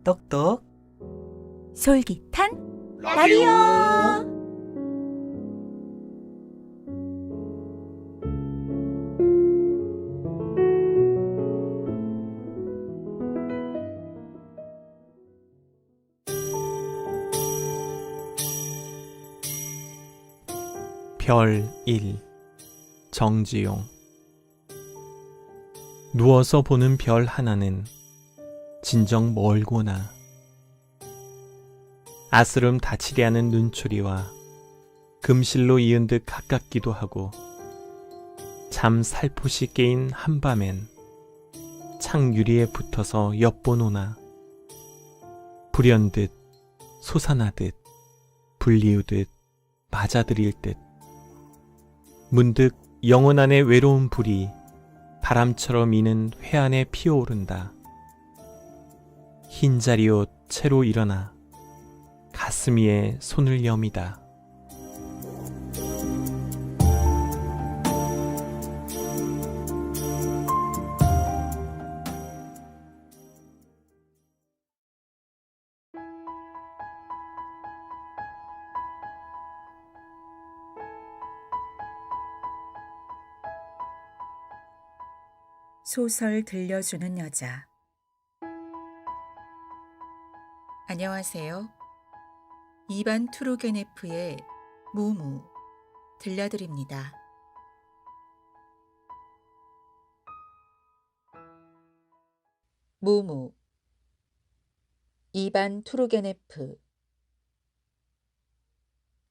똑똑 솔깃한 라디오. 별 1. 정지용. 누워서 보는 별 하나는 진정 멀구나. 아스름 다치게 하는 눈초리와 금실로 이은 듯 가깝기도 하고, 잠 살포시 깨인 한밤엔 창 유리에 붙어서 엿보노나 불현듯 솟아나듯 불리우듯 맞아들일 듯 문득 영혼 안의 외로운 불이 바람처럼 이는 회안에 피어오른다. 흰자리옷 채로 일어나 가슴 위에 손을 여미다. 소설 들려주는 여자. 안녕하세요. 이반 투르게네프의 무무 들려드립니다. 무무. 이반 투르게네프.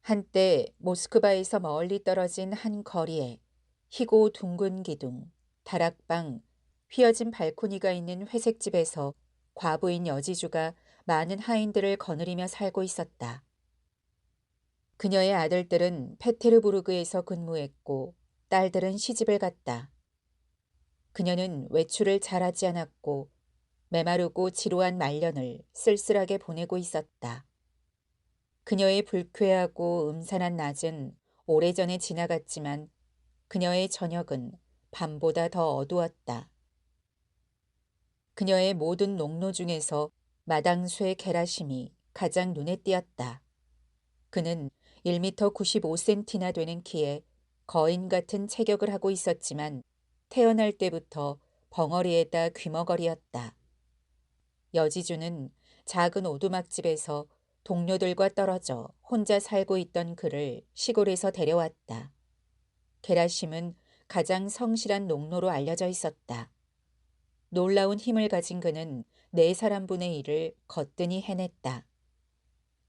한때 모스크바에서 멀리 떨어진 한 거리에 희고 둥근 기둥, 다락방, 휘어진 발코니가 있는 회색집에서 과부인 여지주가 많은 하인들을 거느리며 살고 있었다. 그녀의 아들들은 페테르부르크에서 근무했고 딸들은 시집을 갔다. 그녀는 외출을 잘하지 않았고 메마르고 지루한 말년을 쓸쓸하게 보내고 있었다. 그녀의 불쾌하고 음산한 낮은 오래전에 지나갔지만 그녀의 저녁은 밤보다 더 어두웠다. 그녀의 모든 농로 중에서 마당쇠 게라심이 가장 눈에 띄었다. 그는 1m 95cm나 되는 키에 거인 같은 체격을 하고 있었지만 태어날 때부터 벙어리에다 귀머거리였다. 여지주는 작은 오두막집에서 동료들과 떨어져 혼자 살고 있던 그를 시골에서 데려왔다. 게라심은 가장 성실한 농노로 알려져 있었다. 놀라운 힘을 가진 그는 4사람분의 일을 거뜬히 해냈다.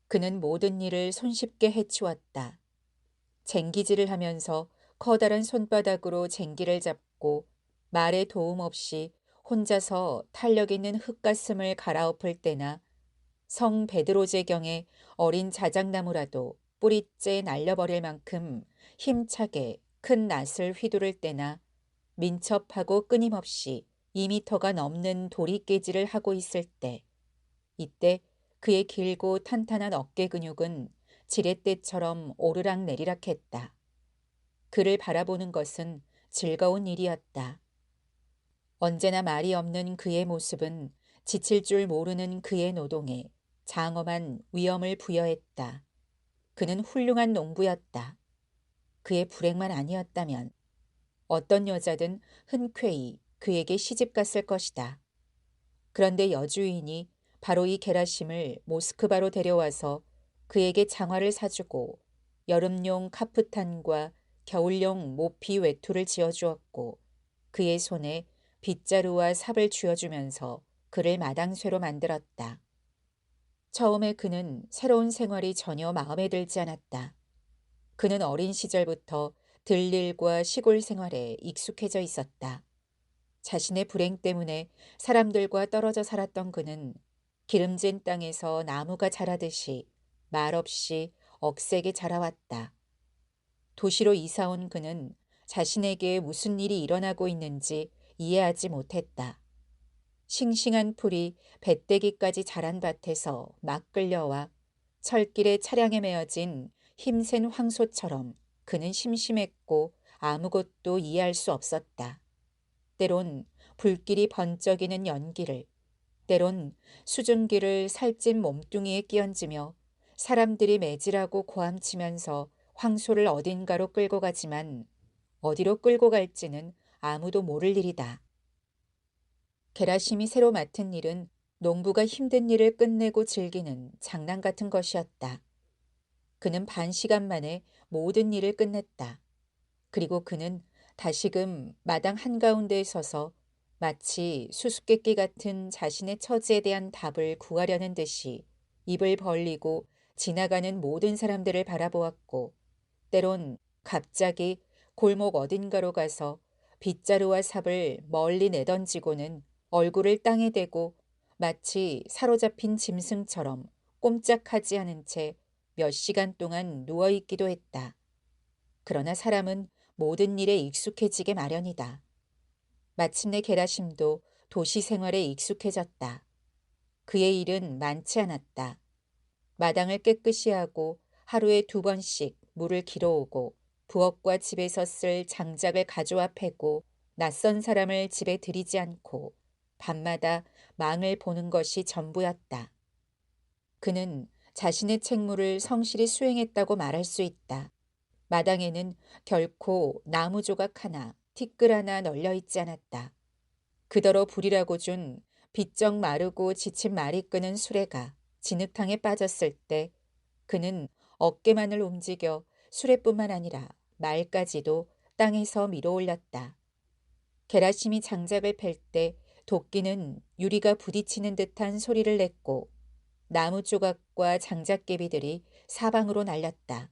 그는 모든 일을 손쉽게 해치웠다. 쟁기질을 하면서 커다란 손바닥으로 쟁기를 잡고 말의 도움 없이 혼자서 탄력 있는 흙가슴을 갈아엎을 때나 성 베드로제경의 어린 자작나무라도 뿌리째 날려버릴 만큼 힘차게 큰 낫을 휘두를 때나 민첩하고 끊임없이 2미터가 넘는 도리깨질을 하고 있을 때, 이때 그의 길고 탄탄한 어깨 근육은 지렛대처럼 오르락내리락 했다. 그를 바라보는 것은 즐거운 일이었다. 언제나 말이 없는 그의 모습은 지칠 줄 모르는 그의 노동에 장엄한 위엄을 부여했다. 그는 훌륭한 농부였다. 그의 불행만 아니었다면 어떤 여자든 흔쾌히 그에게 시집갔을 것이다. 그런데 여주인이 바로 이 게라심을 모스크바로 데려와서 그에게 장화를 사주고 여름용 카프탄과 겨울용 모피 외투를 지어주었고 그의 손에 빗자루와 삽을 쥐어주면서 그를 마당쇠로 만들었다. 처음에 그는 새로운 생활이 전혀 마음에 들지 않았다. 그는 어린 시절부터 들일과 시골 생활에 익숙해져 있었다. 자신의 불행 때문에 사람들과 떨어져 살았던 그는 기름진 땅에서 나무가 자라듯이 말없이 억세게 자라왔다. 도시로 이사온 그는 자신에게 무슨 일이 일어나고 있는지 이해하지 못했다. 싱싱한 풀이 배때기까지 자란 밭에서 막 끌려와 철길에 차량에 메어진 힘센 황소처럼 그는 심심했고 아무것도 이해할 수 없었다. 때론 불길이 번쩍이는 연기를, 때론 수증기를 살찐 몸뚱이에 끼얹으며 사람들이 매질하고 고함치면서 황소를 어딘가로 끌고 가지만 어디로 끌고 갈지는 아무도 모를 일이다. 게라심이 새로 맡은 일은 농부가 힘든 일을 끝내고 즐기는 장난 같은 것이었다. 그는 반 시간 만에 모든 일을 끝냈다. 그리고 그는 다시금 마당 한가운데에 서서 마치 수수께끼 같은 자신의 처지에 대한 답을 구하려는 듯이 입을 벌리고 지나가는 모든 사람들을 바라보았고, 때론 갑자기 골목 어딘가로 가서 빗자루와 삽을 멀리 내던지고는 얼굴을 땅에 대고 마치 사로잡힌 짐승처럼 꼼짝하지 않은 채 몇 시간 동안 누워있기도 했다. 그러나 사람은 모든 일에 익숙해지게 마련이다. 마침내 게라심도 도시 생활에 익숙해졌다. 그의 일은 많지 않았다. 마당을 깨끗이 하고 하루에 2번씩 물을 길어오고 부엌과 집에서 쓸 장작을 가져와 패고 낯선 사람을 집에 들이지 않고 밤마다 망을 보는 것이 전부였다. 그는 자신의 책무를 성실히 수행했다고 말할 수 있다. 마당에는 결코 나무 조각 하나, 티끌 하나 널려 있지 않았다. 그더러 불이라고 준 비쩍 마르고 지친 말이 끄는 수레가 진흙탕에 빠졌을 때 그는 어깨만을 움직여 수레뿐만 아니라 말까지도 땅에서 밀어 올렸다. 게라심이 장작을 팰 때 도끼는 유리가 부딪히는 듯한 소리를 냈고 나무 조각과 장작개비들이 사방으로 날렸다.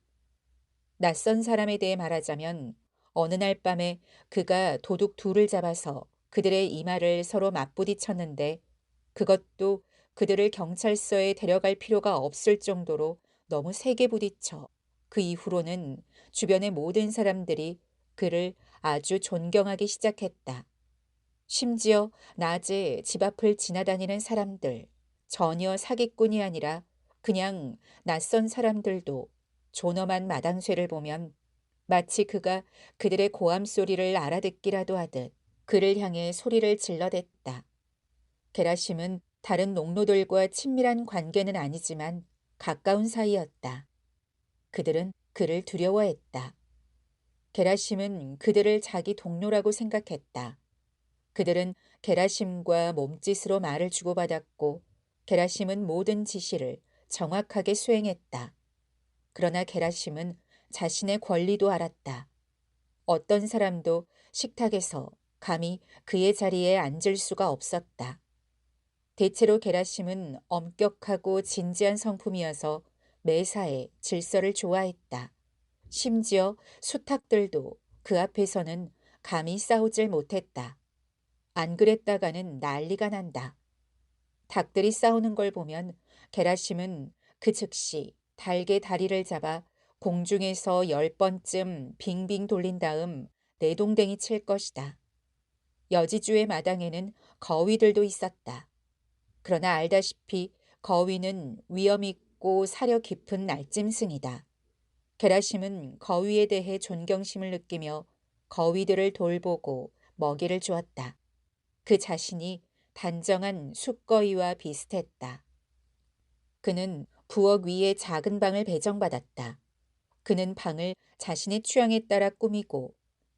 낯선 사람에 대해 말하자면 어느 날 밤에 그가 도둑 둘을 잡아서 그들의 이마를 서로 맞부딪혔는데 그것도 그들을 경찰서에 데려갈 필요가 없을 정도로 너무 세게 부딪혀 그 이후로는 주변의 모든 사람들이 그를 아주 존경하기 시작했다. 심지어 낮에 집 앞을 지나다니는 사람들, 전혀 사기꾼이 아니라 그냥 낯선 사람들도 존엄한 마당쇠를 보면 마치 그가 그들의 고함 소리를 알아듣기라도 하듯 그를 향해 소리를 질러댔다. 게라심은 다른 농노들과 친밀한 관계는 아니지만 가까운 사이였다. 그들은 그를 두려워했다. 게라심은 그들을 자기 동료라고 생각했다. 그들은 게라심과 몸짓으로 말을 주고받았고 게라심은 모든 지시를 정확하게 수행했다. 그러나 게라심은 자신의 권리도 알았다. 어떤 사람도 식탁에서 감히 그의 자리에 앉을 수가 없었다. 대체로 게라심은 엄격하고 진지한 성품이어서 매사에 질서를 좋아했다. 심지어 수탉들도 그 앞에서는 감히 싸우질 못했다. 안 그랬다가는 난리가 난다. 닭들이 싸우는 걸 보면 게라심은 그 즉시 닭의 다리를 잡아 공중에서 10번쯤 빙빙 돌린 다음 내동댕이 칠 것이다. 여지주의 마당에는 거위들도 있었다. 그러나 알다시피 거위는 위험 있고 사려 깊은 날짐승이다. 게라심은 거위에 대해 존경심을 느끼며 거위들을 돌보고 먹이를 주었다. 그 자신이 단정한 숫거위와 비슷했다. 그는 부엌 위에 작은 방을 배정받았다. 그는 방을 자신의 취향에 따라 꾸미고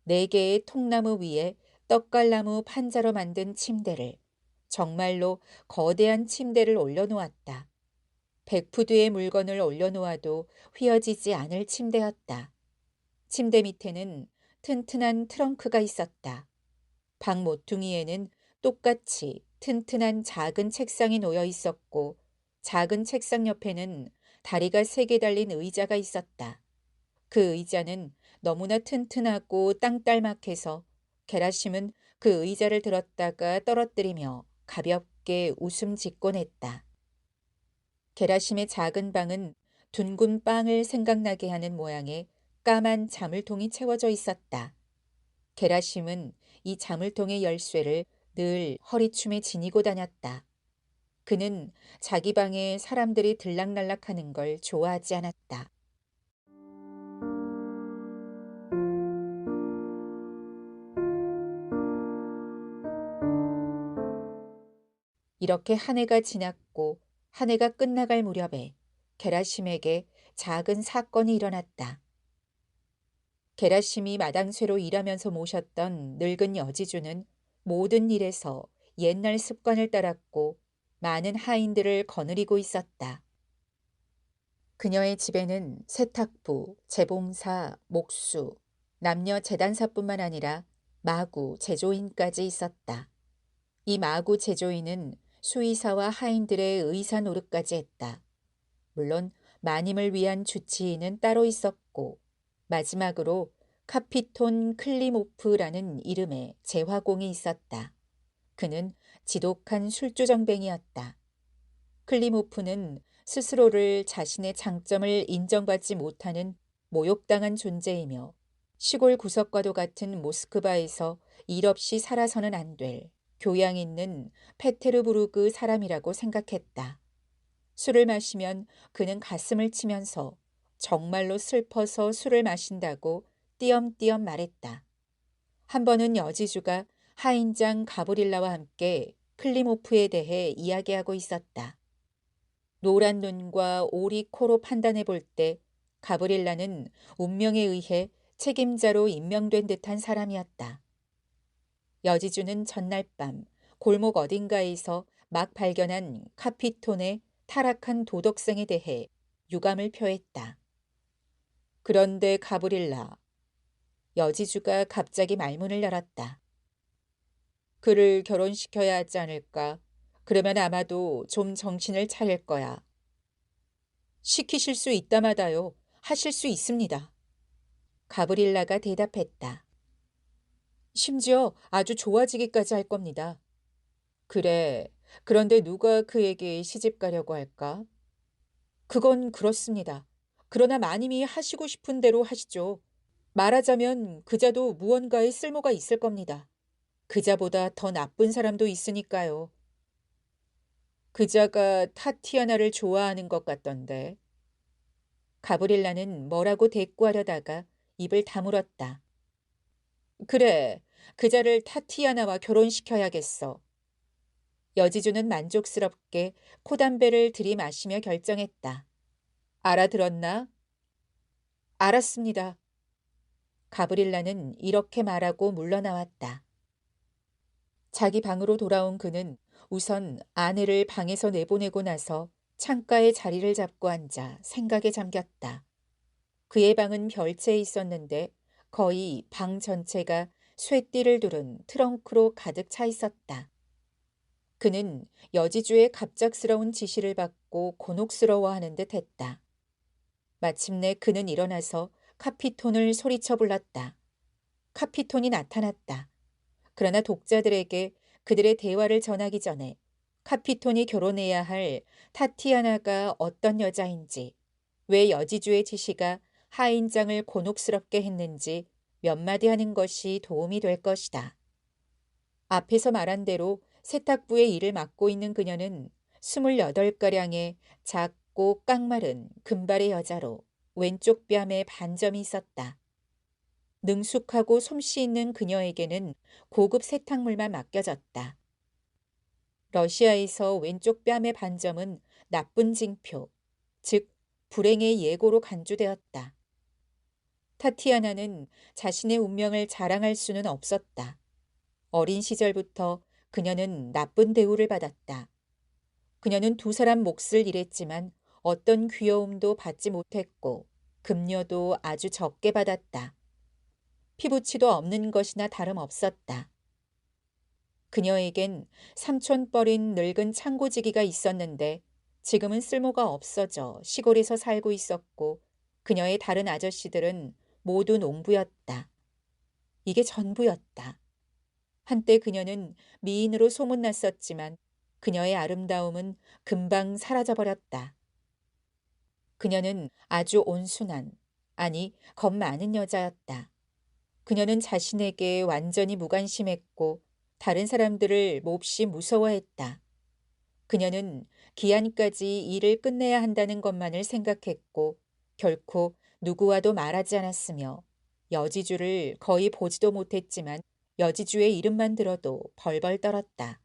4개의 통나무 위에 떡갈나무 판자로 만든 침대를, 정말로 거대한 침대를 올려놓았다. 100푸드의 물건을 올려놓아도 휘어지지 않을 침대였다. 침대 밑에는 튼튼한 트렁크가 있었다. 방 모퉁이에는 똑같이 튼튼한 작은 책상이 놓여 있었고 작은 책상 옆에는 다리가 3개 달린 의자가 있었다. 그 의자는 너무나 튼튼하고 땅딸막해서 게라심은 그 의자를 들었다가 떨어뜨리며 가볍게 웃음 짓곤 했다. 게라심의 작은 방은 둥근 빵을 생각나게 하는 모양의 까만 자물통이 채워져 있었다. 게라심은 이 자물통의 열쇠를 늘 허리춤에 지니고 다녔다. 그는 자기 방에 사람들이 들락날락하는 걸 좋아하지 않았다. 이렇게 한 해가 지났고 한 해가 끝나갈 무렵에 게라심에게 작은 사건이 일어났다. 게라심이 마당쇠로 일하면서 모셨던 늙은 여지주는 모든 일에서 옛날 습관을 따랐고 많은 하인들을 거느리고 있었다. 그녀의 집에는 세탁부, 재봉사, 목수, 남녀 재단사뿐만 아니라 마구, 제조인까지 있었다. 이 마구 제조인은 수의사와 하인들의 의사 노릇까지 했다. 물론 마님을 위한 주치의는 따로 있었고 마지막으로 카피톤 클리모프라는 이름의 재화공이 있었다. 그는 지독한 술주정뱅이였다. 클리모프는 스스로를 자신의 장점을 인정받지 못하는 모욕당한 존재이며 시골 구석과도 같은 모스크바에서 일 없이 살아서는 안 될 교양 있는 페테르부르크 사람이라고 생각했다. 술을 마시면 그는 가슴을 치면서 정말로 슬퍼서 술을 마신다고 띄엄띄엄 말했다. 한 번은 여지주가 하인장 가브릴라와 함께 클리모프에 대해 이야기하고 있었다. 노란 눈과 오리 코로 판단해 볼 때 가브릴라는 운명에 의해 책임자로 임명된 듯한 사람이었다. 여지주는 전날 밤 골목 어딘가에서 막 발견한 카피톤의 타락한 도덕성에 대해 유감을 표했다. 그런데 가브릴라, 여지주가 갑자기 말문을 열었다. 그를 결혼시켜야 하지 않을까? 그러면 아마도 좀 정신을 차릴 거야. 시키실 수 있다마다요. 하실 수 있습니다. 가브릴라가 대답했다. 심지어 아주 좋아지기까지 할 겁니다. 그래. 그런데 누가 그에게 시집 가려고 할까? 그건 그렇습니다. 그러나 마님이 하시고 싶은 대로 하시죠. 말하자면 그자도 무언가에 쓸모가 있을 겁니다. 그자보다 더 나쁜 사람도 있으니까요. 그자가 타티아나를 좋아하는 것 같던데. 가브릴라는 뭐라고 대꾸하려다가 입을 다물었다. 그래, 그자를 타티아나와 결혼시켜야겠어. 여지주는 만족스럽게 코담배를 들이마시며 결정했다. 알아들었나? 알았습니다. 가브릴라는 이렇게 말하고 물러나왔다. 자기 방으로 돌아온 그는 우선 아내를 방에서 내보내고 나서 창가에 자리를 잡고 앉아 생각에 잠겼다. 그의 방은 별채에 있었는데 거의 방 전체가 쇠띠를 두른 트렁크로 가득 차 있었다. 그는 여지주의 갑작스러운 지시를 받고 곤혹스러워하는 듯 했다. 마침내 그는 일어나서 카피톤을 소리쳐 불렀다. 카피톤이 나타났다. 그러나 독자들에게 그들의 대화를 전하기 전에 카피톤이 결혼해야 할 타티아나가 어떤 여자인지, 왜 여지주의 지시가 하인장을 곤혹스럽게 했는지 몇 마디 하는 것이 도움이 될 것이다. 앞에서 말한 대로 세탁부의 일을 맡고 있는 그녀는 28가량의 작고 깡마른 금발의 여자로 왼쪽 뺨에 반점이 있었다. 능숙하고 솜씨 있는 그녀에게는 고급 세탁물만 맡겨졌다. 러시아에서 왼쪽 뺨의 반점은 나쁜 징표, 즉 불행의 예고로 간주되었다. 타티아나는 자신의 운명을 자랑할 수는 없었다. 어린 시절부터 그녀는 나쁜 대우를 받았다. 그녀는 두 사람 몫을 일했지만 어떤 귀여움도 받지 못했고 급료도 아주 적게 받았다. 피부치도 없는 것이나 다름없었다. 그녀에겐 삼촌뻘인 늙은 창고지기가 있었는데 지금은 쓸모가 없어져 시골에서 살고 있었고 그녀의 다른 아저씨들은 모두 농부였다. 이게 전부였다. 한때 그녀는 미인으로 소문났었지만 그녀의 아름다움은 금방 사라져버렸다. 그녀는 아주 온순한, 아니 겁 많은 여자였다. 그녀는 자신에게 완전히 무관심했고 다른 사람들을 몹시 무서워했다. 그녀는 기한까지 일을 끝내야 한다는 것만을 생각했고 결코 누구와도 말하지 않았으며 여지주를 거의 보지도 못했지만 여지주의 이름만 들어도 벌벌 떨었다.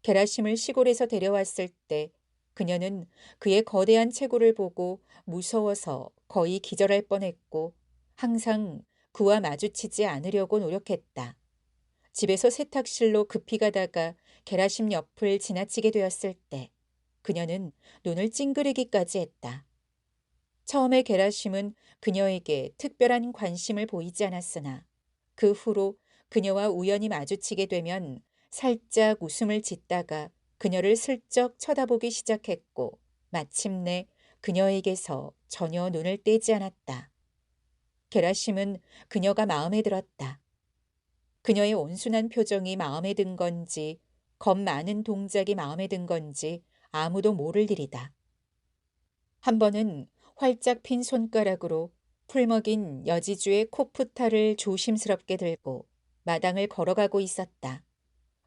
게라심을 시골에서 데려왔을 때 그녀는 그의 거대한 체구를 보고 무서워서 거의 기절할 뻔했고 항상 그와 마주치지 않으려고 노력했다. 집에서 세탁실로 급히 가다가 게라심 옆을 지나치게 되었을 때 그녀는 눈을 찡그리기까지 했다. 처음에 게라심은 그녀에게 특별한 관심을 보이지 않았으나 그 후로 그녀와 우연히 마주치게 되면 살짝 웃음을 짓다가 그녀를 슬쩍 쳐다보기 시작했고 마침내 그녀에게서 전혀 눈을 떼지 않았다. 게라심은 그녀가 마음에 들었다. 그녀의 온순한 표정이 마음에 든 건지 겁 많은 동작이 마음에 든 건지 아무도 모를 일이다. 한 번은 활짝 핀 손가락으로 풀먹인 여지주의 코프타를 조심스럽게 들고 마당을 걸어가고 있었다.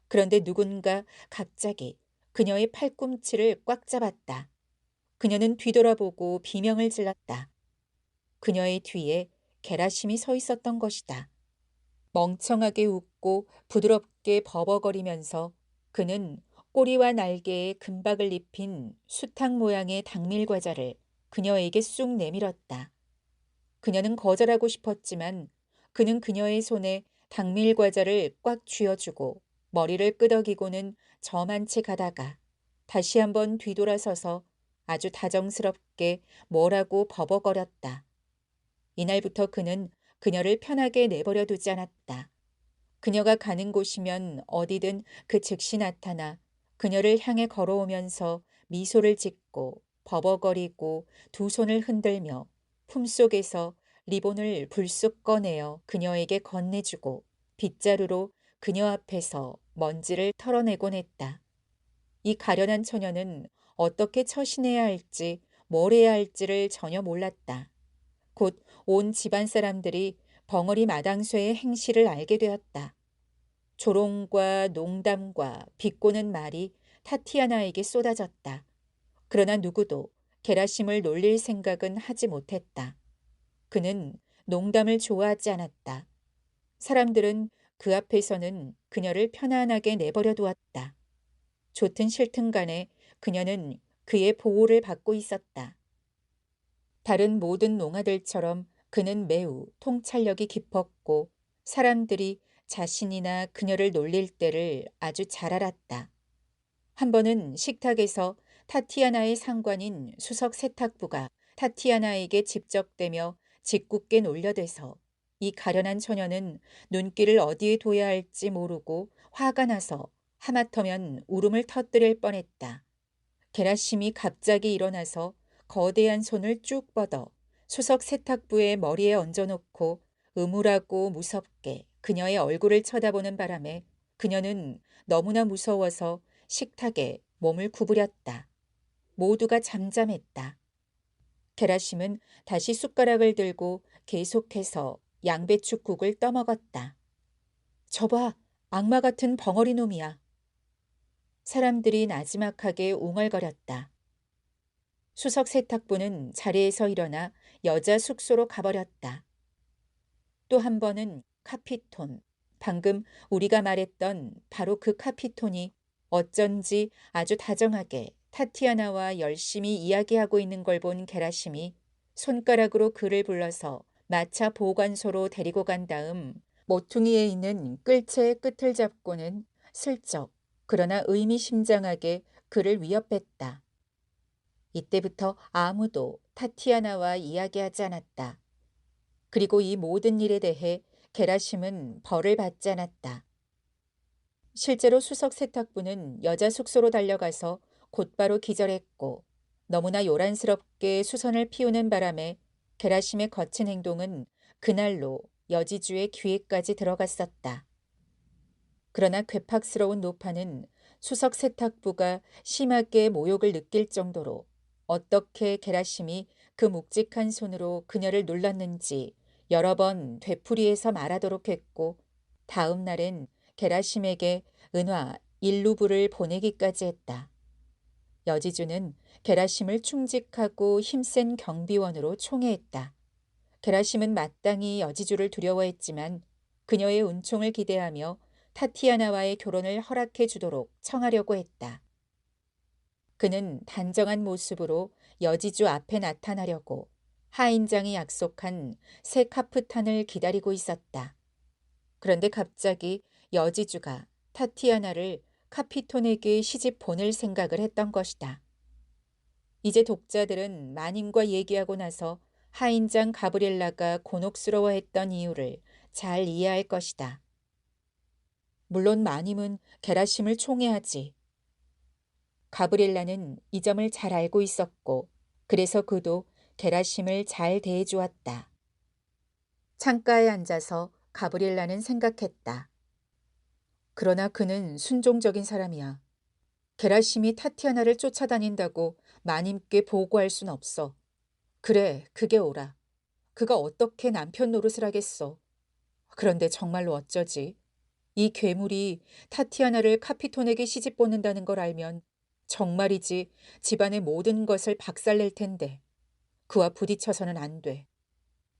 그런데 누군가 갑자기 그녀의 팔꿈치를 꽉 잡았다. 그녀는 뒤돌아보고 비명을 질렀다. 그녀의 뒤에 게라심이 서 있었던 것이다. 멍청하게 웃고 부드럽게 버벅거리면서 그는 꼬리와 날개에 금박을 입힌 수탉 모양의 당밀 과자를 그녀에게 쑥 내밀었다. 그녀는 거절하고 싶었지만 그는 그녀의 손에 당밀 과자를 꽉 쥐어주고 머리를 끄덕이고는 저만 채 가다가 다시 한번 뒤돌아서서 아주 다정스럽게 뭐라고 버벅거렸다. 이날부터 그는 그녀를 편하게 내버려 두지 않았다. 그녀가 가는 곳이면 어디든 그 즉시 나타나 그녀를 향해 걸어오면서 미소를 짓고 버벅거리고 두 손을 흔들며 품속에서 리본을 불쑥 꺼내어 그녀에게 건네주고 빗자루로 그녀 앞에서 먼지를 털어내곤 했다. 이 가련한 처녀는 어떻게 처신해야 할지 뭘 해야 할지를 전혀 몰랐다. 곧 온 집안 사람들이 벙어리 마당쇠의 행실을 알게 되었다. 조롱과 농담과 비꼬는 말이 타티아나에게 쏟아졌다. 그러나 누구도 게라심을 놀릴 생각은 하지 못했다. 그는 농담을 좋아하지 않았다. 사람들은 그 앞에서는 그녀를 편안하게 내버려 두었다. 좋든 싫든 간에 그녀는 그의 보호를 받고 있었다. 다른 모든 농아들처럼 그는 매우 통찰력이 깊었고 사람들이 자신이나 그녀를 놀릴 때를 아주 잘 알았다. 한 번은 식탁에서 타티아나의 상관인 수석 세탁부가 타티아나에게 집적대며 짓궂게 놀려대서 이 가련한 처녀는 눈길을 어디에 둬야 할지 모르고 화가 나서 하마터면 울음을 터뜨릴 뻔했다. 게라심이 갑자기 일어나서 거대한 손을 쭉 뻗어 수석 세탁부의 머리에 얹어놓고 음울하고 무섭게 그녀의 얼굴을 쳐다보는 바람에 그녀는 너무나 무서워서 식탁에 몸을 구부렸다. 모두가 잠잠했다. 게라심은 다시 숟가락을 들고 계속해서 양배추국을 떠먹었다. 저봐, 악마 같은 벙어리 놈이야. 사람들이 나지막하게 웅얼거렸다. 수석 세탁부는 자리에서 일어나 여자 숙소로 가버렸다. 또 한 번은 카피톤, 방금 우리가 말했던 바로 그 카피톤이 어쩐지 아주 다정하게 타티아나와 열심히 이야기하고 있는 걸 본 게라심이 손가락으로 그를 불러서 마차 보관소로 데리고 간 다음 모퉁이에 있는 끌채의 끝을 잡고는 슬쩍 그러나 의미심장하게 그를 위협했다. 이때부터 아무도 타티아나와 이야기하지 않았다. 그리고 이 모든 일에 대해 게라심은 벌을 받지 않았다. 실제로 수석 세탁부는 여자 숙소로 달려가서 곧바로 기절했고 너무나 요란스럽게 수선을 피우는 바람에 게라심의 거친 행동은 그날로 여지주의 귀에까지 들어갔었다. 그러나 괴팍스러운 노파는 수석 세탁부가 심하게 모욕을 느낄 정도로 어떻게 게라심이 그 묵직한 손으로 그녀를 눌렀는지 여러 번 되풀이해서 말하도록 했고 다음 날엔 게라심에게 은화 1루블을 보내기까지 했다. 여지주는 게라심을 충직하고 힘센 경비원으로 총애했다. 게라심은 마땅히 여지주를 두려워했지만 그녀의 은총을 기대하며 타티아나와의 결혼을 허락해 주도록 청하려고 했다. 그는 단정한 모습으로 여지주 앞에 나타나려고 하인장이 약속한 새 카프탄을 기다리고 있었다. 그런데 갑자기 여지주가 타티아나를 카피톤에게 시집 보낼 생각을 했던 것이다. 이제 독자들은 마님과 얘기하고 나서 하인장 가브리엘라가 곤혹스러워했던 이유를 잘 이해할 것이다. 물론 마님은 게라심을 총애하지. 가브리엘라는 이 점을 잘 알고 있었고 그래서 그도 게라심을 잘 대해주었다. 창가에 앉아서 가브리엘라는 생각했다. 그러나 그는 순종적인 사람이야. 게라심이 타티아나를 쫓아다닌다고 마님께 보고할 순 없어. 그래, 그게 옳아. 그가 어떻게 남편 노릇을 하겠어. 그런데 정말로 어쩌지? 이 괴물이 타티아나를 카피톤에게 시집 보낸다는 걸 알면 정말이지 집안의 모든 것을 박살낼 텐데 그와 부딪혀서는 안 돼.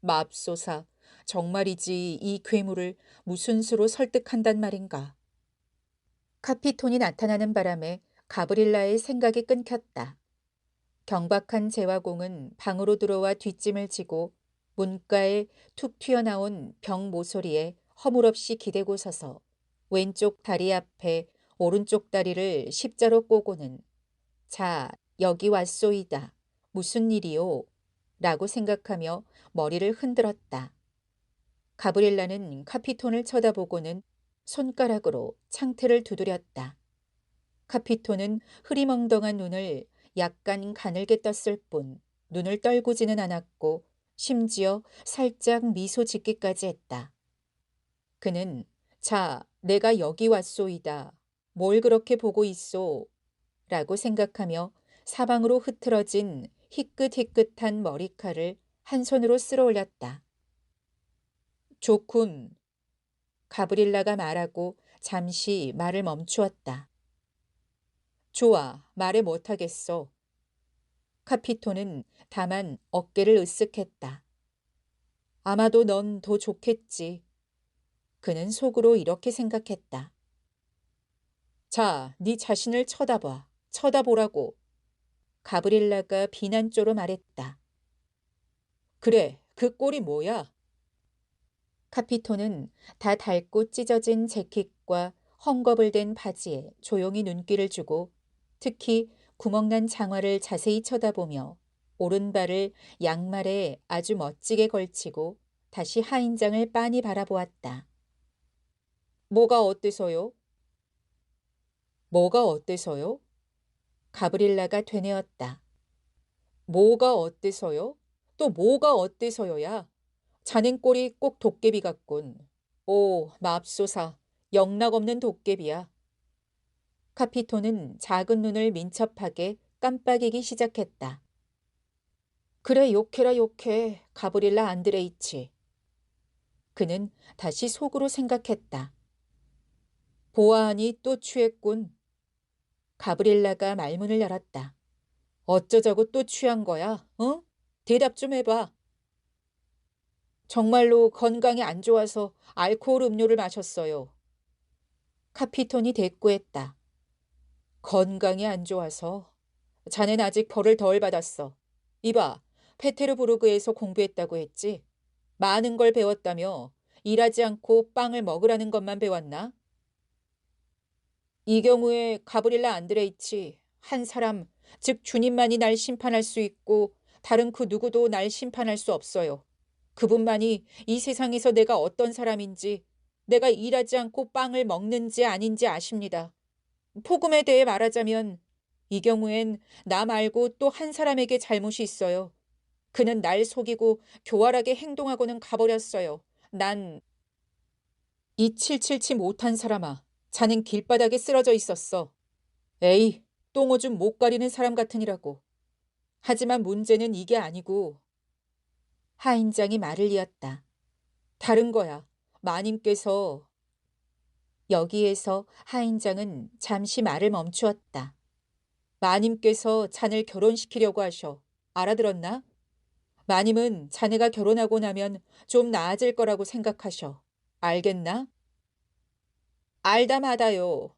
맙소사, 정말이지 이 괴물을 무슨 수로 설득한단 말인가. 카피톤이 나타나는 바람에 가브릴라의 생각이 끊겼다. 경박한 제화공은 방으로 들어와 뒷짐을 지고 문가에 툭 튀어나온 병 모서리에 허물없이 기대고 서서 왼쪽 다리 앞에 오른쪽 다리를 십자로 꼬고는 자, 여기 왔소이다. 무슨 일이요? 라고 생각하며 머리를 흔들었다. 가브릴라는 카피톤을 쳐다보고는 손가락으로 창틀을 두드렸다. 카피톤은 흐리멍덩한 눈을 약간 가늘게 떴을 뿐 눈을 떨구지는 않았고 심지어 살짝 미소 짓기까지 했다. 그는 자, 내가 여기 왔소이다. 뭘 그렇게 보고 있소? 라고 생각하며 사방으로 흐트러진 희끗희끗한 머리칼을 한 손으로 쓸어 올렸다. 좋군. 가브릴라가 말하고 잠시 말을 멈추었다. 좋아, 말해 못하겠어. 카피토는 다만 어깨를 으쓱했다. 아마도 넌 더 좋겠지. 그는 속으로 이렇게 생각했다. 자, 네 자신을 쳐다봐. 쳐다보라고. 가브릴라가 비난조로 말했다. 그래, 그 꼴이 뭐야? 카피토는 다 닳고 찢어진 재킷과 헝겊을 댄 바지에 조용히 눈길을 주고 특히 구멍난 장화를 자세히 쳐다보며 오른발을 양말에 아주 멋지게 걸치고 다시 하인장을 빤히 바라보았다. 뭐가 어때서요? 뭐가 어때서요? 가브릴라가 되뇌었다. 뭐가 어때서요? 또 뭐가 어때서요야? 자넨 꼴이 꼭 도깨비 같군. 오, 맙소사, 영락없는 도깨비야. 카피토는 작은 눈을 민첩하게 깜빡이기 시작했다. 그래, 욕해라 욕해, 가브릴라 안드레이치. 그는 다시 속으로 생각했다. 보아하니 또 취했군. 가브릴라가 말문을 열었다. 어쩌자고 또 취한 거야, 어? 대답 좀 해봐. 정말로 건강이 안 좋아서 알코올 음료를 마셨어요. 카피톤이 대꾸했다. 건강이 안 좋아서? 자넨 아직 벌을 덜 받았어. 이봐, 페테르부르크에서 공부했다고 했지? 많은 걸 배웠다며 일하지 않고 빵을 먹으라는 것만 배웠나? 이 경우에 가브릴라 안드레이치, 한 사람, 즉 주님만이 날 심판할 수 있고 다른 그 누구도 날 심판할 수 없어요. 그분만이 이 세상에서 내가 어떤 사람인지, 내가 일하지 않고 빵을 먹는지 아닌지 아십니다. 복음에 대해 말하자면 이 경우엔 나 말고 또 한 사람에게 잘못이 있어요. 그는 날 속이고 교활하게 행동하고는 가버렸어요. 난 이 777 못한 사람아, 자넨 길바닥에 쓰러져 있었어. 에이, 똥오줌 못 가리는 사람 같으니라고. 하지만 문제는 이게 아니고. 하인장이 말을 이었다. 다른 거야. 마님께서. 여기에서 하인장은 잠시 말을 멈추었다. 마님께서 자네를 결혼시키려고 하셔. 알아들었나? 마님은 자네가 결혼하고 나면 좀 나아질 거라고 생각하셔. 알겠나? 알다 마다요.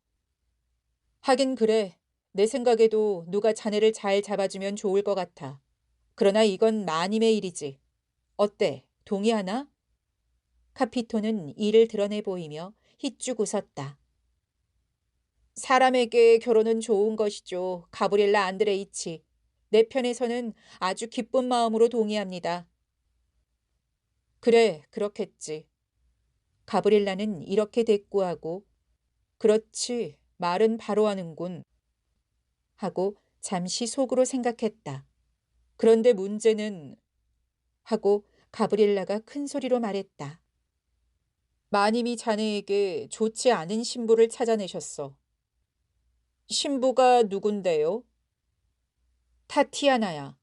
하긴 그래. 내 생각에도 누가 자네를 잘 잡아주면 좋을 것 같아. 그러나 이건 마님의 일이지. 어때? 동의하나? 카피토는 이를 드러내 보이며 휘쭉 웃었다. 사람에게 결혼은 좋은 것이죠. 가브리엘라 안드레이치. 내 편에서는 아주 기쁜 마음으로 동의합니다. 그래, 그렇겠지. 가브리엘라는 이렇게 대꾸하고 그렇지, 말은 바로 하는군. 하고 잠시 속으로 생각했다. 그런데 문제는 하고 가브리엘라가 큰 소리로 말했다. 마님이 자네에게 좋지 않은 신부를 찾아내셨어. 신부가 누군데요? 타티아나야.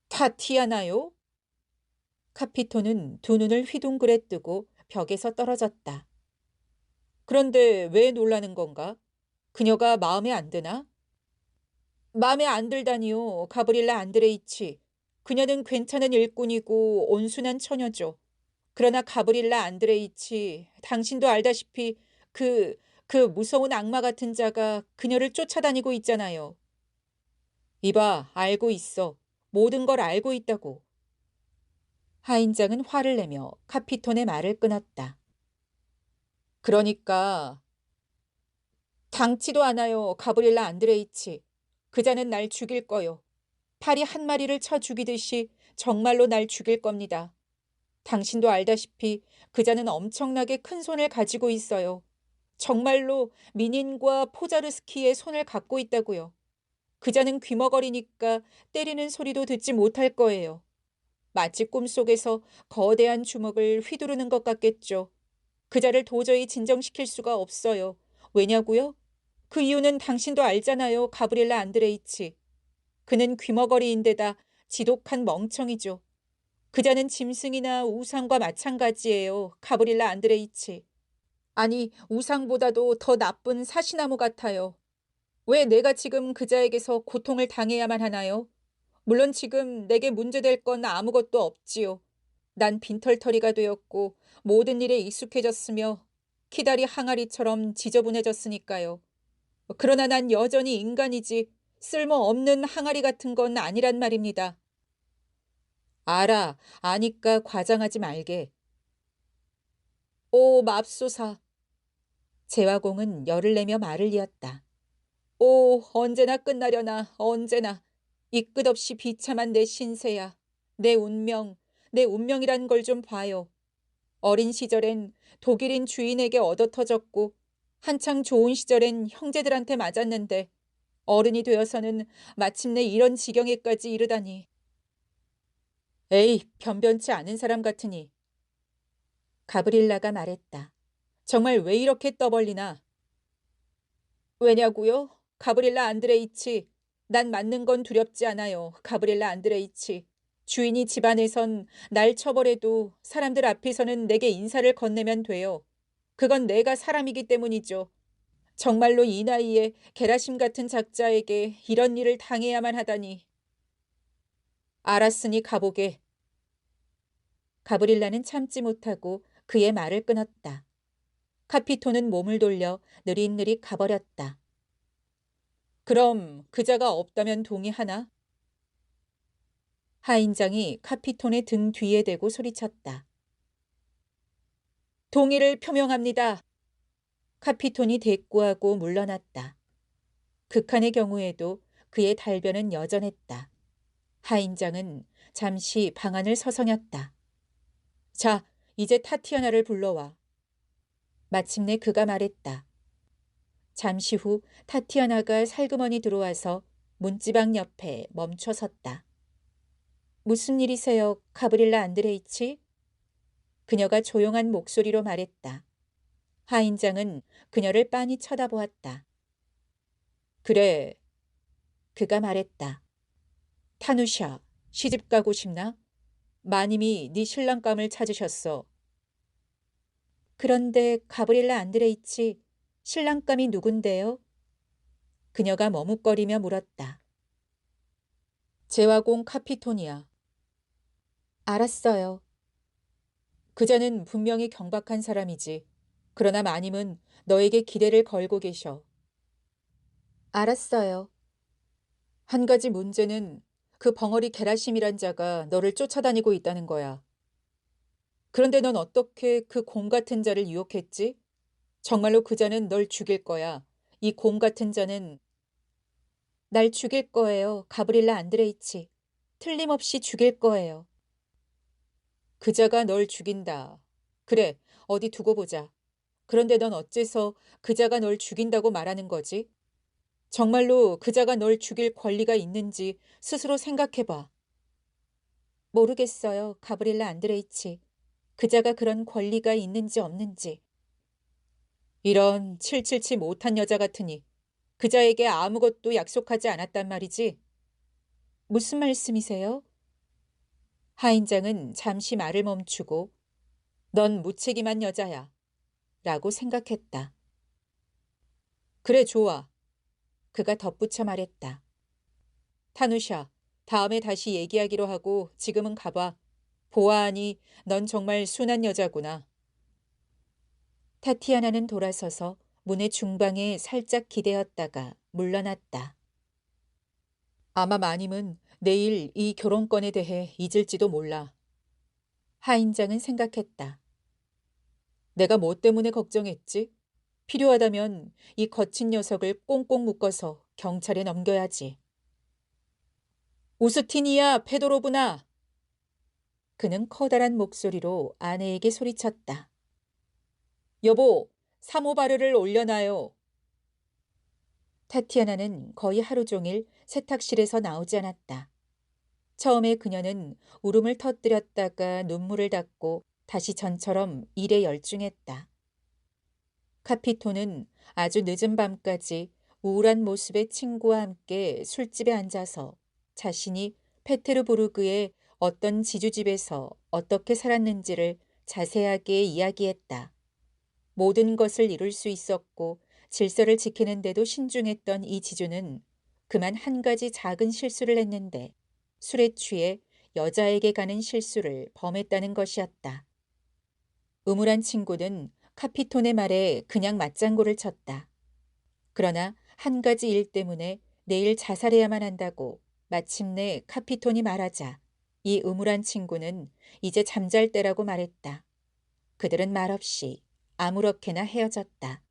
타티아나요? 카피토는 두 눈을 휘둥그레 뜨고 벽에서 떨어졌다. 그런데 왜 놀라는 건가? 그녀가 마음에 안 드나? 마음에 안 들다니요, 가브릴라 안드레이치. 그녀는 괜찮은 일꾼이고 온순한 처녀죠. 그러나 가브릴라 안드레이치, 당신도 알다시피 그 무서운 악마 같은 자가 그녀를 쫓아다니고 있잖아요. 이봐, 알고 있어. 모든 걸 알고 있다고. 하인장은 화를 내며 카피톤의 말을 끊었다. 그러니까 당치도 않아요, 가브릴라 안드레이치. 그자는 날 죽일 거요. 파리 한 마리를 쳐 죽이듯이 정말로 날 죽일 겁니다. 당신도 알다시피 그자는 엄청나게 큰 손을 가지고 있어요. 정말로 미닌과 포자르스키의 손을 갖고 있다고요. 그자는 귀머거리니까 때리는 소리도 듣지 못할 거예요. 마치 꿈속에서 거대한 주먹을 휘두르는 것 같겠죠. 그자를 도저히 진정시킬 수가 없어요. 왜냐고요? 그 이유는 당신도 알잖아요, 가브리엘라 안드레이치. 그는 귀머거리인데다 지독한 멍청이죠. 그자는 짐승이나 우상과 마찬가지예요, 가브릴라 안드레이치. 아니, 우상보다도 더 나쁜 사시나무 같아요. 왜 내가 지금 그자에게서 고통을 당해야만 하나요? 물론 지금 내게 문제될 건 아무것도 없지요. 난 빈털터리가 되었고 모든 일에 익숙해졌으며 키다리 항아리처럼 지저분해졌으니까요. 그러나 난 여전히 인간이지 쓸모없는 항아리 같은 건 아니란 말입니다. 알아, 아니까 과장하지 말게. 오, 맙소사. 제화공은 열을 내며 말을 이었다. 오, 언제나 끝나려나, 언제나. 이 끝없이 비참한 내 신세야. 내 운명, 내 운명이란 걸 좀 봐요. 어린 시절엔 독일인 주인에게 얻어터졌고, 한창 좋은 시절엔 형제들한테 맞았는데, 어른이 되어서는 마침내 이런 지경에까지 이르다니. 에이, 변변치 않은 사람 같으니. 가브릴라가 말했다. 정말 왜 이렇게 떠벌리나? 왜냐고요? 가브릴라 안드레이치. 난 맞는 건 두렵지 않아요. 가브릴라 안드레이치. 주인이 집안에선 날 처벌해도 사람들 앞에서는 내게 인사를 건네면 돼요. 그건 내가 사람이기 때문이죠. 정말로 이 나이에 게라심 같은 작자에게 이런 일을 당해야만 하다니. 알았으니 가보게. 가브릴라는 참지 못하고 그의 말을 끊었다. 카피토는 몸을 돌려 느릿느릿 가버렸다. 그럼 그자가 없다면 동의하나? 하인장이 카피톤의 등 뒤에 대고 소리쳤다. 동의를 표명합니다. 카피톤이 대꾸하고 물러났다. 극한의 경우에도 그의 달변은 여전했다. 하인장은 잠시 방안을 서성였다. 자, 이제 타티아나를 불러와. 마침내 그가 말했다. 잠시 후 타티아나가 살그머니 들어와서 문지방 옆에 멈춰 섰다. 무슨 일이세요, 가브릴라 안드레이치? 그녀가 조용한 목소리로 말했다. 하인장은 그녀를 빤히 쳐다보았다. 그래, 그가 말했다. 타누샤, 시집 가고 싶나? 마님이 네 신랑감을 찾으셨어. 그런데 가브릴라 안드레이치, 신랑감이 누군데요? 그녀가 머뭇거리며 물었다. 제화공 카피톤이야. 알았어요. 그자는 분명히 경박한 사람이지. 그러나 마님은 너에게 기대를 걸고 계셔. 알았어요. 한 가지 문제는 그 벙어리 게라심이란 자가 너를 쫓아다니고 있다는 거야. 그런데 넌 어떻게 그 곰 같은 자를 유혹했지? 정말로 그 자는 널 죽일 거야. 이 곰 같은 자는 날 죽일 거예요, 가브릴라 안드레이치. 틀림없이 죽일 거예요. 그자가 널 죽인다. 그래, 어디 두고 보자. 그런데 넌 어째서 그자가 널 죽인다고 말하는 거지? 정말로 그자가 널 죽일 권리가 있는지 스스로 생각해봐. 모르겠어요, 가브릴라 안드레이치. 그자가 그런 권리가 있는지 없는지. 이런 칠칠치 못한 여자 같으니 그자에게 아무것도 약속하지 않았단 말이지. 무슨 말씀이세요? 하인장은 잠시 말을 멈추고 넌 무책임한 여자야 라고 생각했다. 그래, 좋아. 그가 덧붙여 말했다. 타누샤, 다음에 다시 얘기하기로 하고 지금은 가봐. 보아하니 넌 정말 순한 여자구나. 타티아나는 돌아서서 문의 중방에 살짝 기대었다가 물러났다. 아마 마님은 내일 이 결혼건에 대해 잊을지도 몰라. 하인장은 생각했다. 내가 뭐 때문에 걱정했지? 필요하다면 이 거친 녀석을 꽁꽁 묶어서 경찰에 넘겨야지. 우스티니야 페도로브나! 그는 커다란 목소리로 아내에게 소리쳤다. 여보, 사모바르를 올려놔요. 타티아나는 거의 하루 종일 세탁실에서 나오지 않았다. 처음에 그녀는 울음을 터뜨렸다가 눈물을 닦고 다시 전처럼 일에 열중했다. 카피토는 아주 늦은 밤까지 우울한 모습의 친구와 함께 술집에 앉아서 자신이 페테르부르크의 어떤 지주집에서 어떻게 살았는지를 자세하게 이야기했다. 모든 것을 이룰 수 있었고 질서를 지키는데도 신중했던 이 지주는 그만 한 가지 작은 실수를 했는데 술에 취해 여자에게 가는 실수를 범했다는 것이었다. 음울한 친구는 카피톤의 말에 그냥 맞장구를 쳤다. 그러나 한 가지 일 때문에 내일 자살해야만 한다고 마침내 카피톤이 말하자 이 음울한 친구는 이제 잠잘 때라고 말했다. 그들은 말없이 아무렇게나 헤어졌다.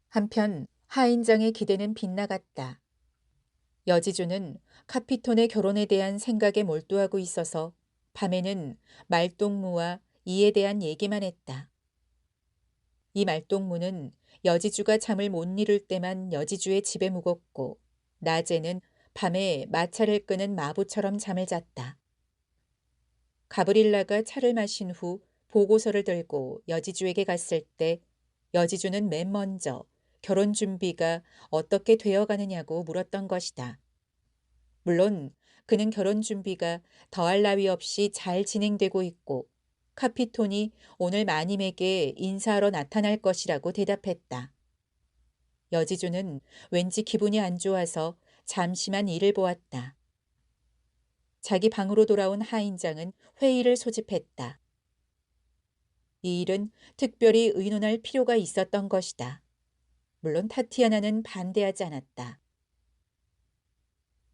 한편 하인장의 기대는 빗나갔다. 여지주는 카피톤의 결혼에 대한 생각에 몰두하고 있어서 밤에는 말동무와 이에 대한 얘기만 했다. 이 말동무는 여지주가 잠을 못 이룰 때만 여지주의 집에 묵었고 낮에는 밤에 마차를 끄는 마부처럼 잠을 잤다. 가브릴라가 차를 마신 후 보고서를 들고 여지주에게 갔을 때 여지주는 맨 먼저 결혼 준비가 어떻게 되어가느냐고 물었던 것이다. 물론 그는 결혼 준비가 더할 나위 없이 잘 진행되고 있고 카피톤이 오늘 마님에게 인사하러 나타날 것이라고 대답했다. 여지주는 왠지 기분이 안 좋아서 잠시만 일을 보았다. 자기 방으로 돌아온 하인장은 회의를 소집했다. 이 일은 특별히 의논할 필요가 있었던 것이다. 물론 타티아나는 반대하지 않았다.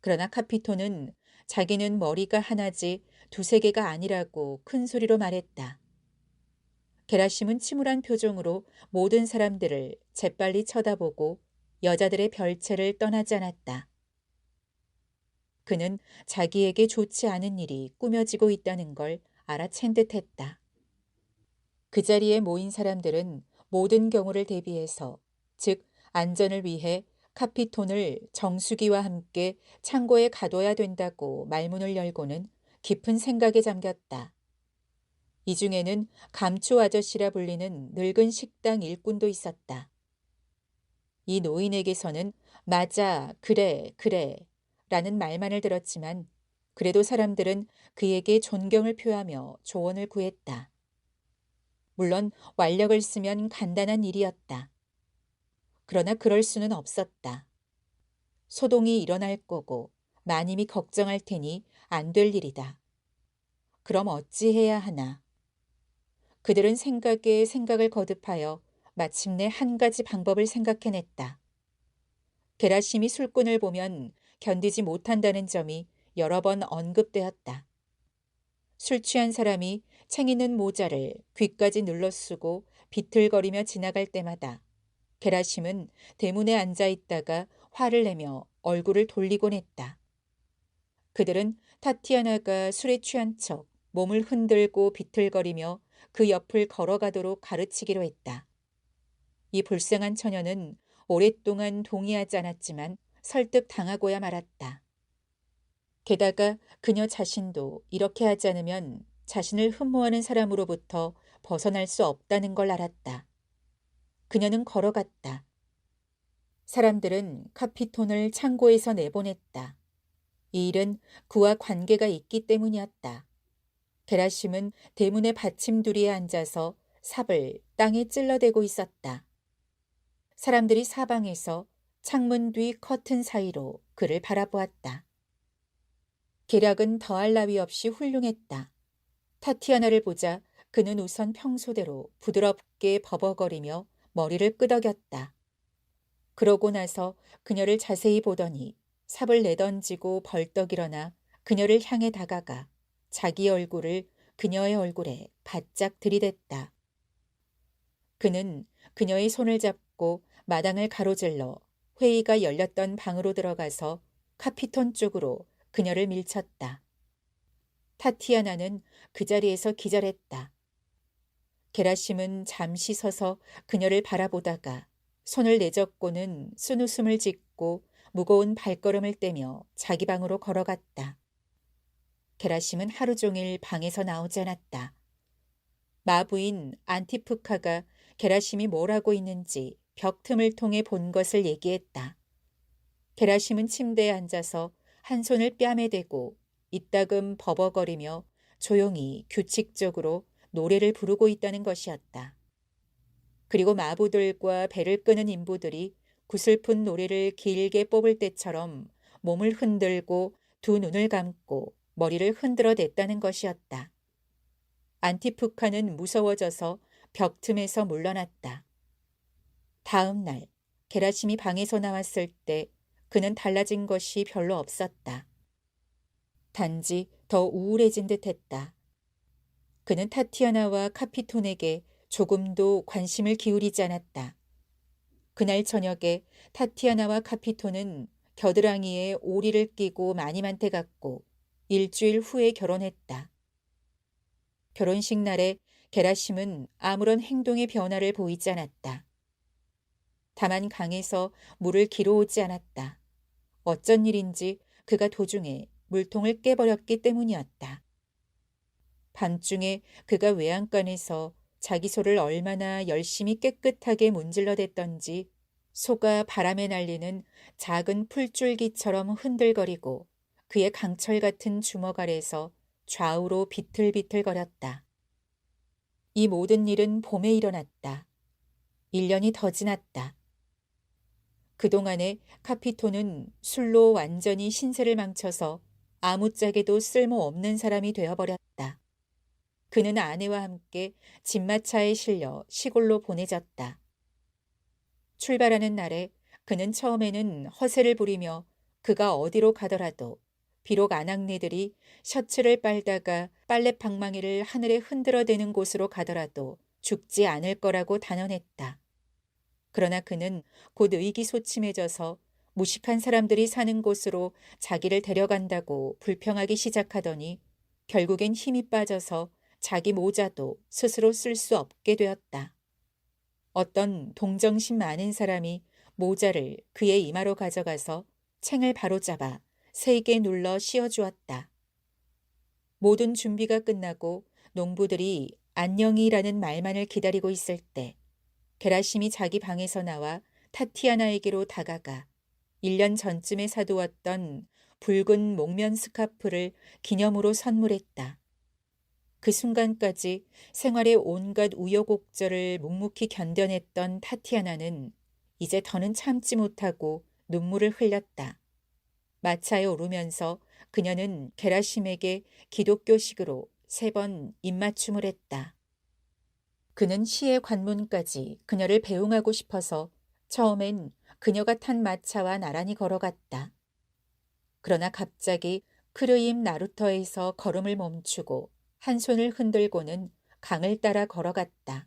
그러나 카피토는 자기는 머리가 하나지 두세 개가 아니라고 큰 소리로 말했다. 게라심은 침울한 표정으로 모든 사람들을 재빨리 쳐다보고 여자들의 별채를 떠나지 않았다. 그는 자기에게 좋지 않은 일이 꾸며지고 있다는 걸 알아챈 듯했다. 그 자리에 모인 사람들은 모든 경우를 대비해서, 즉 안전을 위해 카피톤을 정수기와 함께 창고에 가둬야 된다고 말문을 열고는 깊은 생각에 잠겼다. 이 중에는 감초 아저씨라 불리는 늙은 식당 일꾼도 있었다. 이 노인에게서는 맞아, 그래, 그래 라는 말만을 들었지만 그래도 사람들은 그에게 존경을 표하며 조언을 구했다. 물론 완력을 쓰면 간단한 일이었다. 그러나 그럴 수는 없었다. 소동이 일어날 거고 마님이 걱정할 테니 안 될 일이다. 그럼 어찌해야 하나? 그들은 생각에 생각을 거듭하여 마침내 한 가지 방법을 생각해냈다. 게라심이 술꾼을 보면 견디지 못한다는 점이 여러 번 언급되었다. 술 취한 사람이 챙 있는 모자를 귀까지 눌러 쓰고 비틀거리며 지나갈 때마다 게라심은 대문에 앉아 있다가 화를 내며 얼굴을 돌리곤 했다. 그들은 타티아나가 술에 취한 척 몸을 흔들고 비틀거리며 그 옆을 걸어가도록 가르치기로 했다. 이 불쌍한 처녀는 오랫동안 동의하지 않았지만 설득당하고야 말았다. 게다가 그녀 자신도 이렇게 하지 않으면 자신을 흠모하는 사람으로부터 벗어날 수 없다는 걸 알았다. 그녀는 걸어갔다. 사람들은 카피톤을 창고에서 내보냈다. 이 일은 그와 관계가 있기 때문이었다. 게라심은 대문의 받침두리에 앉아서 삽을 땅에 찔러대고 있었다. 사람들이 사방에서 창문 뒤 커튼 사이로 그를 바라보았다. 계략은 더할 나위 없이 훌륭했다. 타티아나를 보자 그는 우선 평소대로 부드럽게 버벅거리며 머리를 끄덕였다. 그러고 나서 그녀를 자세히 보더니 삽을 내던지고 벌떡 일어나 그녀를 향해 다가가 자기 얼굴을 그녀의 얼굴에 바짝 들이댔다. 그는 그녀의 손을 잡고 마당을 가로질러 회의가 열렸던 방으로 들어가서 카피톤 쪽으로 그녀를 밀쳤다. 타티아나는 그 자리에서 기절했다. 게라심은 잠시 서서 그녀를 바라보다가 손을 내젓고는 쓴웃음을 짓고 무거운 발걸음을 떼며 자기 방으로 걸어갔다. 게라심은 하루 종일 방에서 나오지 않았다. 마부인 안티프카가 게라심이 뭘 하고 있는지 벽 틈을 통해 본 것을 얘기했다. 게라심은 침대에 앉아서 한 손을 뺨에 대고 이따금 버벅거리며 조용히 규칙적으로 노래를 부르고 있다는 것이었다. 그리고 마부들과 배를 끄는 인부들이 구슬픈 노래를 길게 뽑을 때처럼 몸을 흔들고 두 눈을 감고 머리를 흔들어 댔다는 것이었다. 안티프카는 무서워져서 벽 틈에서 물러났다. 다음 날 게라심이 방에서 나왔을 때 그는 달라진 것이 별로 없었다. 단지 더 우울해진 듯했다. 그는 타티아나와 카피톤에게 조금도 관심을 기울이지 않았다. 그날 저녁에 타티아나와 카피톤은 겨드랑이에 오리를 끼고 마님한테 갔고 일주일 후에 결혼했다. 결혼식 날에 게라심은 아무런 행동의 변화를 보이지 않았다. 다만 강에서 물을 길어오지 않았다. 어쩐 일인지 그가 도중에 물통을 깨버렸기 때문이었다. 밤중에 그가 외양간에서 자기 소를 얼마나 열심히 깨끗하게 문질러댔던지 소가 바람에 날리는 작은 풀줄기처럼 흔들거리고 그의 강철 같은 주먹 아래서 좌우로 비틀비틀거렸다. 이 모든 일은 봄에 일어났다. 1년이 더 지났다. 그동안에 카피토는 술로 완전히 신세를 망쳐서 아무짝에도 쓸모없는 사람이 되어버렸다. 그는 아내와 함께 진마차에 실려 시골로 보내졌다. 출발하는 날에 그는 처음에는 허세를 부리며 그가 어디로 가더라도 비록 아낙네들이 셔츠를 빨다가 빨래 방망이를 하늘에 흔들어대는 곳으로 가더라도 죽지 않을 거라고 단언했다. 그러나 그는 곧 의기소침해져서 무식한 사람들이 사는 곳으로 자기를 데려간다고 불평하기 시작하더니 결국엔 힘이 빠져서 자기 모자도 스스로 쓸 수 없게 되었다. 어떤 동정심 많은 사람이 모자를 그의 이마로 가져가서 챙을 바로잡아 세게 눌러 씌워주었다. 모든 준비가 끝나고 농부들이 안녕이라는 말만을 기다리고 있을 때 게라심이 자기 방에서 나와 타티아나에게로 다가가 1년 전쯤에 사두었던 붉은 목면 스카프를 기념으로 선물했다. 그 순간까지 생활의 온갖 우여곡절을 묵묵히 견뎌냈던 타티아나는 이제 더는 참지 못하고 눈물을 흘렸다. 마차에 오르면서 그녀는 게라심에게 기독교식으로 3번 입맞춤을 했다. 그는 시의 관문까지 그녀를 배웅하고 싶어서 처음엔 그녀가 탄 마차와 나란히 걸어갔다. 그러나 갑자기 크르임 나루터에서 걸음을 멈추고 한 손을 흔들고는 강을 따라 걸어갔다.